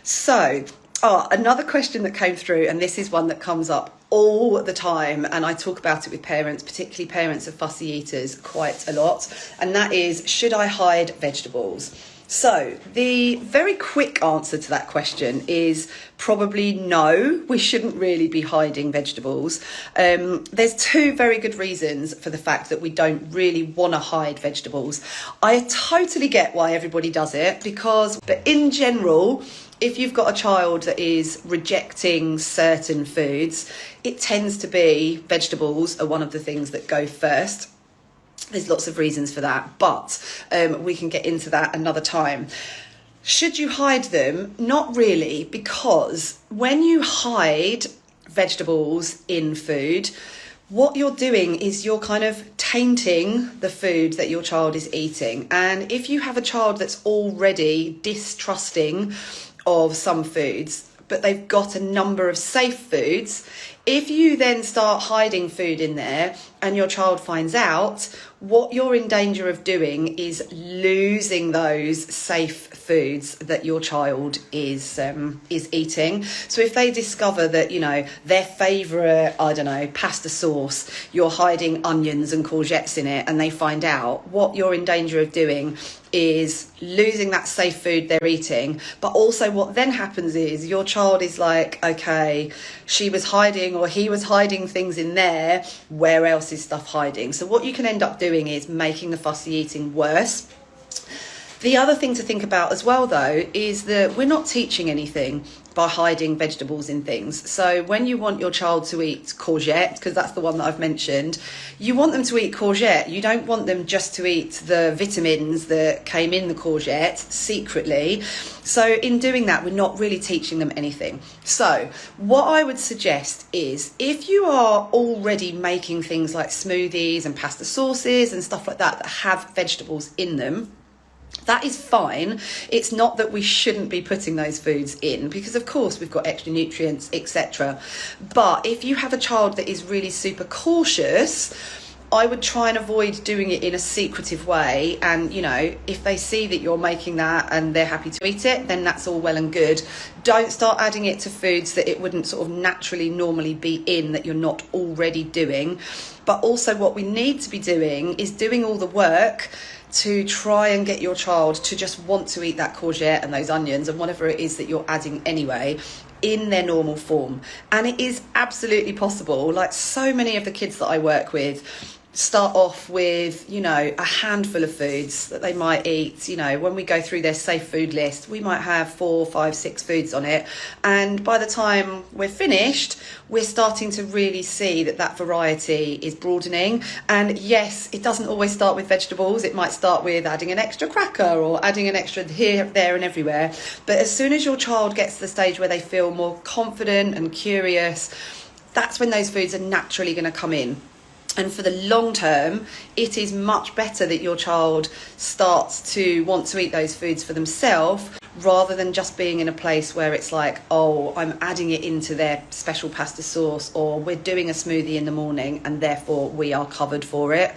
So, another question that came through, and this is one that comes up all the time, and I talk about it with parents, particularly parents of fussy eaters, quite a lot, and that is, should I hide vegetables? So the very quick answer to that question is probably no, we shouldn't really be hiding vegetables. There's two very good reasons for the fact that we don't really want to hide vegetables. I totally get why everybody does it, but in general, if you've got a child that is rejecting certain foods, it tends to be vegetables are one of the things that go first. There's lots of reasons for that, but we can get into that another time. Should you hide them? Not really, because when you hide vegetables in food, what you're doing is you're kind of tainting the food that your child is eating. And if you have a child that's already distrusting of some foods, but they've got a number of safe foods, if you then start hiding food in there and your child finds out, what you're in danger of doing is losing those safe foods that your child is eating. So if they discover that, you know, their favourite, I don't know, pasta sauce, you're hiding onions and courgettes in it, and they find out, what you're in danger of doing is losing that safe food they're eating. But also what then happens is your child is like, okay, she was hiding or he was hiding things in there, where else is stuff hiding? So what you can end up doing is making the fussy eating worse. The other thing to think about as well, though, is that we're not teaching anything by hiding vegetables in things. So when you want your child to eat courgette, because that's the one that I've mentioned, you want them to eat courgette. You don't want them just to eat the vitamins that came in the courgette secretly. So in doing that, we're not really teaching them anything. So what I would suggest is, if you are already making things like smoothies and pasta sauces and stuff like that have vegetables in them, that is fine. It's not that we shouldn't be putting those foods in, because of course we've got extra nutrients, etc. But if you have a child that is really super cautious, I would try and avoid doing it in a secretive way. And, you know, if they see that you're making that and they're happy to eat it, then that's all well and good. Don't start adding it to foods that it wouldn't sort of naturally normally be in, that you're not already doing. But also what we need to be doing is doing all the work to try and get your child to just want to eat that courgette and those onions and whatever it is that you're adding anyway, in their normal form. And it is absolutely possible. Like, so many of the kids that I work with start off with, you know, a handful of foods that they might eat. You know, when we go through their safe food list, we might have 4, 5, 6 foods on it, and by the time we're finished, we're starting to really see that that variety is broadening. And yes, it doesn't always start with vegetables. It might start with adding an extra cracker or adding an extra here, there and everywhere. But as soon as your child gets to the stage where they feel more confident and curious, that's when those foods are naturally going to come in. And for the long term, it is much better that your child starts to want to eat those foods for themselves, rather than just being in a place where it's like, oh, I'm adding it into their special pasta sauce, or we're doing a smoothie in the morning and therefore we are covered for it.